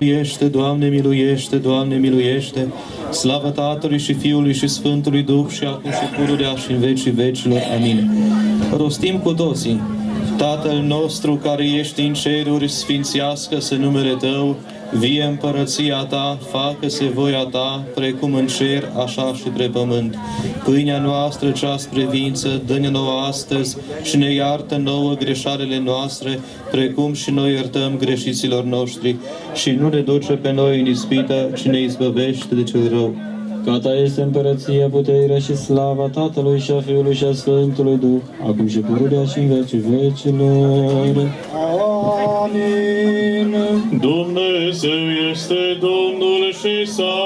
Miluiește, Doamne, miluiește, Doamne, miluiește. Slavă Tatălui și Fiului și Sfântului Duh și acum și pururea și în vecii vecilor. Amin. Rostim cu toții. Tatăl nostru care ești în ceruri, sfințească-se numele Tău, vie împărăția Ta, facă-se voia Ta, precum în cer, așa și pe pământ. Pâinea noastră cea spre vință, dă-ne nouă astăzi și ne iartă nouă greșalele noastre, precum și noi iertăm greșiților noștri. Și nu ne duce pe noi în ispită, ci ne izbăvește de cel rău. Că Ta este împărăția, puterea și slava Tatălui și a Fiului și a Sfântului Duh, acum și pururea și în vecii vecilor. Amin. Dumnezeu este Domnul și s-a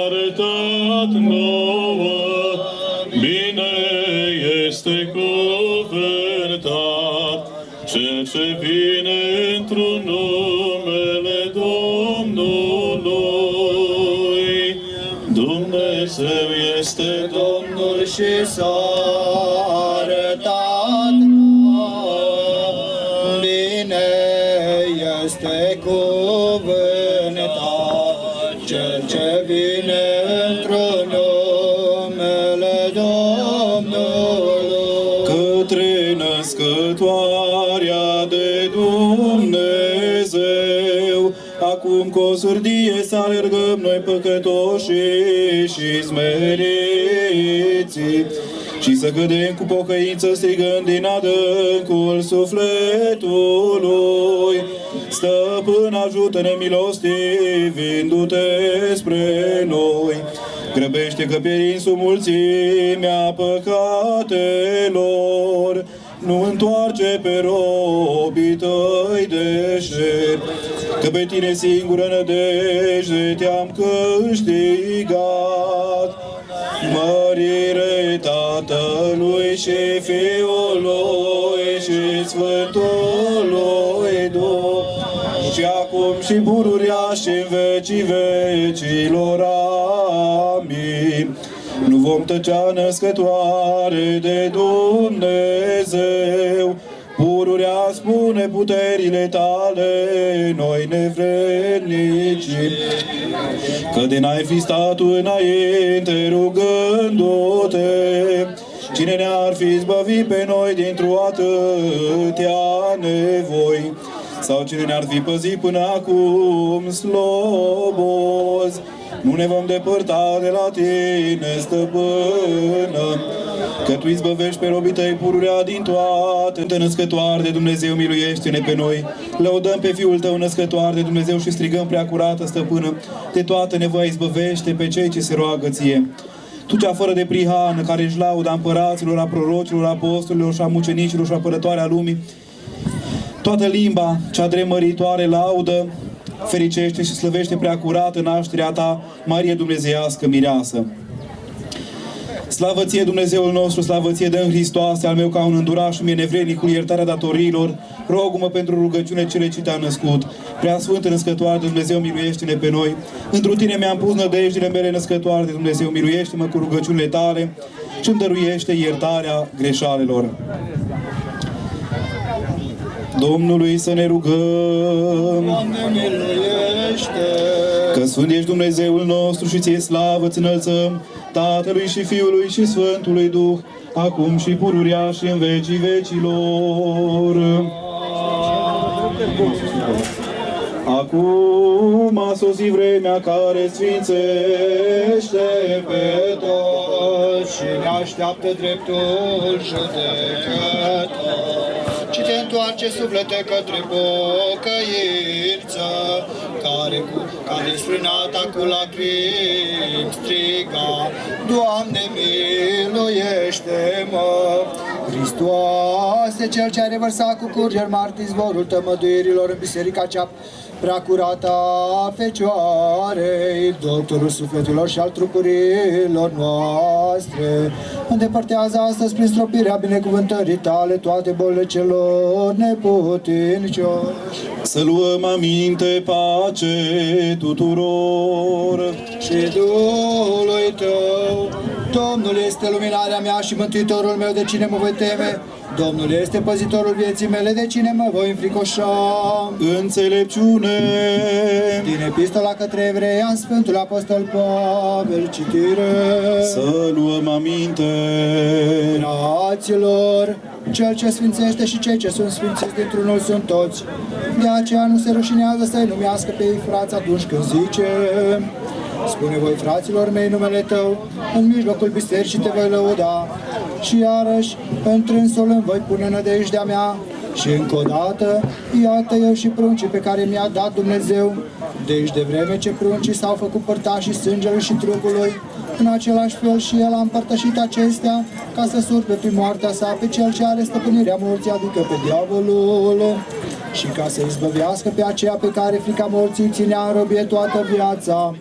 arătat nouă, bine este cuvântat cel ce vine într-un numele Domnului. Dumnezeu este Domnul și s-a arătat nouă, bine este cuvântat cel ce vine într-un numele Domnului. Către născătoarea de Dumnezeu, acum cu o surdie să alergăm noi păcătoșii și smeriții, și să cădem cu pocăință strigând din adâncul sufletului. Stăpân, ajută-ne milostivindu-te spre noi. Grăbește că pierim sub mulțimea păcatelor. Nu întoarce pe robii tăi deșert, că pe tine singură nădejde te-am câștigat. Mărire Tatălui și Fiului și Sfântului Duh, și acum și pururea și în vecii vecilor. Amin. Nu vom tăcea, născătoare de Dumnezeu, pururea spune puterile Tale, noi nevrednici. Că de n-ai fi stat tu înainte rugându-te, cine ne-ar fi izbăvit pe noi dintr-o atâtea nevoi? Sau cine ne-ar fi păzit până acum slobozi? Nu ne vom depărta de la Tine, Stăpână, că Tu izbăvești pe robii Tăi pururea din toate. Născătoare de Dumnezeu, miluiește-ne pe noi. Lăudăm pe Fiul Tău, născătoare de Dumnezeu, și strigăm prea curată, Stăpână, de toată nevoia izbăvește pe cei ce se roagă Ție. Tu cea fără de prihană, care își lauda împăraților, a prorocilor, a apostolilor și a mucenicilor și a apărătoarea lumii, toată limba cea dremăritoare laudă, fericește și slăvește prea curată nașterea Ta, Marie Dumnezeiască Mireasă. Slavă Ție, Dumnezeul nostru, slavă Ție, dă-mi Hristoase, al meu ca un înduraș, mie nevrednicul, iertarea datoriilor, rog-mă pentru rugăciune cele ce Te-a născut. Prea Sfântă Născătoare de Dumnezeu, miluiește-ne pe noi. Într-un Tine mi-am pus nădejdile mele, Născătoare de Dumnezeu, miluiește-mă cu rugăciunile Tale și îmi dăruiește iertarea greșalelor. Domnului să ne rugăm. Doamne, miluiește! Că Sfânt ești Dumnezeul nostru și Ție slavă-ți înălțăm, Tatălui și Fiului și Sfântului Duh, acum și pururea și în vecii vecilor. Acum a sosit vremea care sfințește pe toți Și ne așteaptă dreptul judecător. Și te întoarce suflete către pocăință, care sprânata cu lacrimi striga, Doamne, miluiește-mă! Hristoase, Cel ce a revărsat cu curgeri mari izvorul tămăduirilor în biserica cea prea curată a Fecioarei, doctorul sufletelor și al trupurilor noastre, îndepărtează astăzi prin stropirea binecuvântării Tale toate bolile celor neputincioși. Să luăm aminte, pace tuturor. Și Duhului Tău. Domnul este luminarea mea și mântuitorul meu, de cine mă voi teme? Domnul este păzitorul vieții mele, de cine mă voi înfricoșa? Înțelepciune. Din epistola către evrei a Sfântul Apostol Pavel, citire. Să luăm aminte. Fraților, cel ce sfințește și cei ce sunt sfințiți dintr-unul sunt toți. De aceea nu se rușinează să-i numească pe ei frați atunci când zice: spune voi, fraților mei, numele tău, în mijlocul bisericii te voi lăuda. Și iarăși, întrânsul îmi voi pune nădejdea mea. Și încă o dată, iată eu și pruncii pe care mi-a dat Dumnezeu. Deci de vreme ce pruncii s-au făcut părtașii sângelui și trupului, în același fel și el a împărtășit acestea, ca să surpe prin moartea sa pe cel ce are stăpânirea morții, adică pe diavolul, și ca să izbăvească pe aceea pe care frica morții ținea în robie toată viața.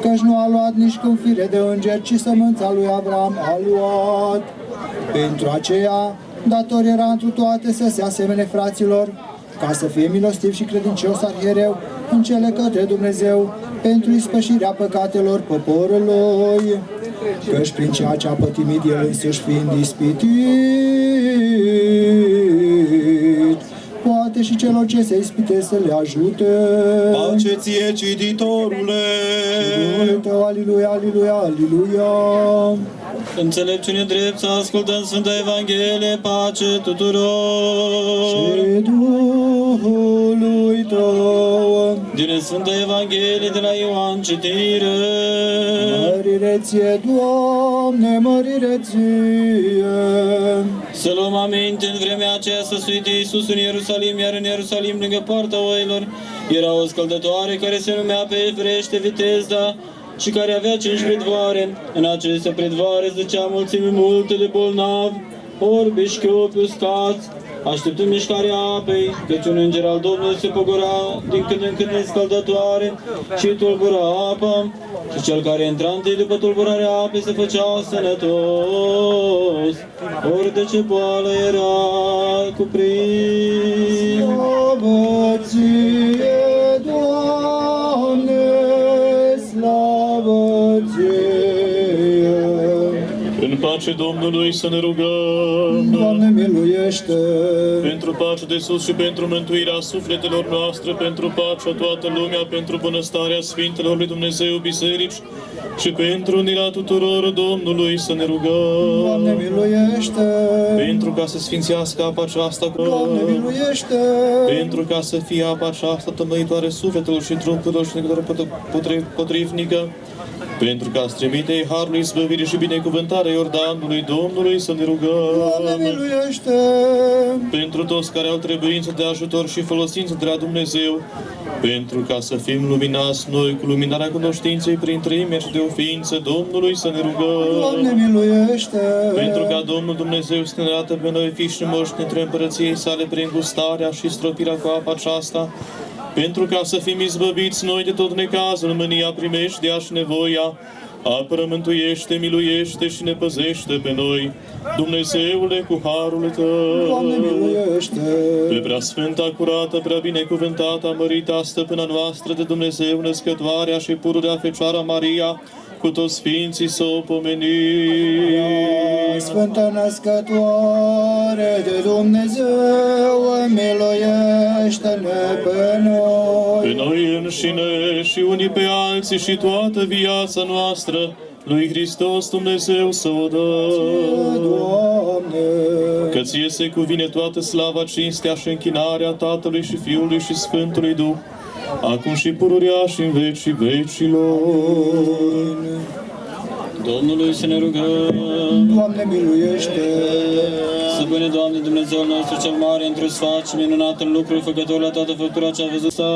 Căci nu a luat nici cum fire de înger, ci sămânța lui Avram a luat. Pentru aceea, dator era întru toate să se asemene fraților, ca să fie milostiv și credincios arhiereu în cele către Dumnezeu, pentru ispășirea păcatelor poporului, căci prin ceea ce a pătimit el însuși fiind ispitit, poate și celor ce se ispite să le ajute. Pace ție, cititorule. Domnul tău, aliluia, aliluia, aliluia. Înțelepciune drept să ascultăm Sfânta Evanghelie, pace tuturor. Și Duhului tău. Din Sfânta Evanghelie de la Ioan, citire. Mărire ție, Doamne, mărire ție. Să luăm aminte, în vremea aceea să suite Iisus în Ierusalim, iar în Ierusalim, lângă poarta oilor, era o scăldătoare care se numea pe evreiește Vitezda și care avea 5 pridvoare. În aceste pridvoare zăcea mulțimi multe de bolnavi, orbi, șchiopi, uscați, așteptând mișcarea apei, căci un înger al Domnului se pogora din când în când în scăldătoare și tulbura apa, și cel care intra întâi după tulburarea apei se făcea sănătos, ori de ce boală era cuprins. Slavă ție, Doamne, slavă ție. În pace Domnului să ne rugăm. Doamne, miluiește. Pentru pace de sus și pentru mântuirea sufletelor noastre, pentru pacea toată lumea, pentru bunăstarea Sfintelor lui Dumnezeu biserici și pentru unirea tuturor Domnului să ne rugăm. Doamne, miluiește. Pentru ca să sfințească apa aceasta, Doamne, miluiește. pentru ca să fie apa aceasta tămăitoare sufletelor și trupurilor și necătoare potrivnică, pentru ca să trimite harul izbăvirii și binecuvântarea Iordanului Domnului să ne rugăm. Doamne, miluiește. Pentru toți care au trebuință de ajutor și folosință de la Dumnezeu, pentru ca să fim luminați noi cu luminarea cunoștinței prin trăimea și de o ființă Domnului să ne rugăm. Doamne, miluiește. Pentru ca Domnul Dumnezeu să ne arată pe noi fiși și moșteni împărăției sale prin gustarea și stropirea cu apa aceasta, pentru ca să fim izbăviți noi de tot necazul, mânia, primejdea și nevoia, apără, mântuiește, miluiește și ne păzește pe noi, Dumnezeule, cu harul Tău. Doamne, miluiește. Pe preasfânta, curată, prea binecuvântată, mărita stăpâna noastră de Dumnezeu, născătoarea și pururea Fecioara Maria, cu toți sfinții să o pomenim. Sfântă născătoare de Dumnezeu, miluiește-ne pe noi. Pe noi înșine și unii pe alții și toată viața noastră, lui Hristos Dumnezeu să o dăm. Doamne, Că ție se cuvine toată slava, cinstea și închinarea Tatălui și Fiului și Sfântului Duh, acum și pururea și în vecii vecilor. Domnului să ne rugăm. Doamne, miluiește. Stăpâne, Doamne, Dumnezeul nostru cel mare, într-o sfat și minunat în lucruri, făcător la toată făptura ce a văzut sa.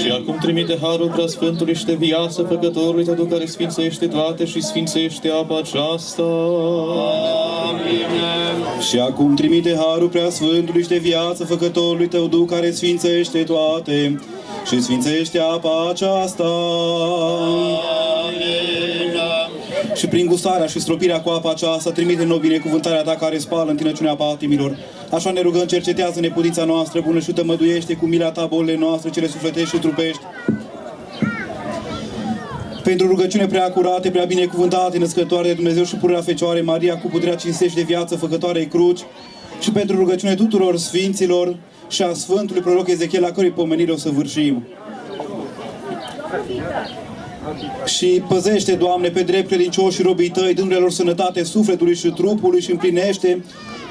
Și acum trimite harul preasfântului și de viață făcătorului Tău, care sfințește toate și sfințește apa aceasta. Și acum trimite harul preasfântului și de viață făcătorului Tău, Duh, care sfințește toate și sfințește apa aceasta. Și prin gustarea și stropirea cu apa aceasta, trimite nouă binecuvântarea Ta care spală întinăciunea patimilor. Așa ne rugăm, cercetează neputința noastră bună și tămăduiește cu mila Ta bolile noastre, cele sufletești și trupești. pentru rugăciune prea curate, prea binecuvântate, născătoare de Dumnezeu și pururea Fecioare Maria, cu puterea cinstești de viață, făcătoarei cruci, și pentru rugăciune tuturor sfinților și a Sfântului Proroc Ezechiel, la cărui pomenire o să vârșim. Și păzește, Doamne, pe drept credincioși și robii Tăi, dându-le lor sănătate sufletului și trupului și împlinește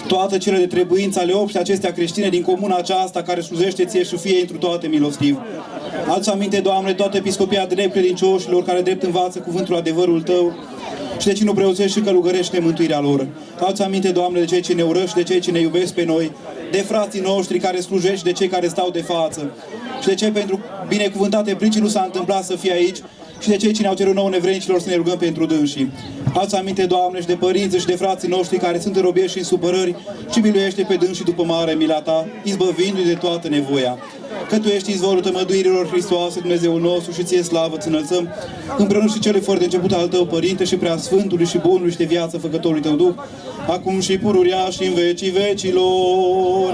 toate cele de trebuință ale obște acestea creștine din comuna aceasta care slujește Ție și Fie întru toate milostiv. Adu-ți aminte, Doamne, toată episcopia drept credincioșilor care drept învață cuvântul adevărul Tău și de cei nu preoțești și călugărește mântuirea lor. Adu-ți aminte, Doamne, de cei ce ne urăști, de cei ce ne iubesc pe noi, de frații noștri care slujești, de cei care stau de față și de cei pentru binecuvântate pricini nu s-a întâmplat să fie aici și de cei ce ne-au cerut nouă nevrenicilor să ne rugăm pentru dânsii. Adu-ți aminte, Doamne, și de părinți și de frații noștri care sunt în robiești și în supărări și miluiește pe dânsii după mare mila Ta, izbăvindu-i de toată nevoia. Că Tu ești izvorul tămăduirilor, Hristoase, Dumnezeul nostru, și Ție slavă ți înălțăm, împreună și Celui fără de început al Tău, Părinte, și prea Sfântului și Bunului și de viață Făcătorului Tău Duh, acum și pururea și în vecii vecilor.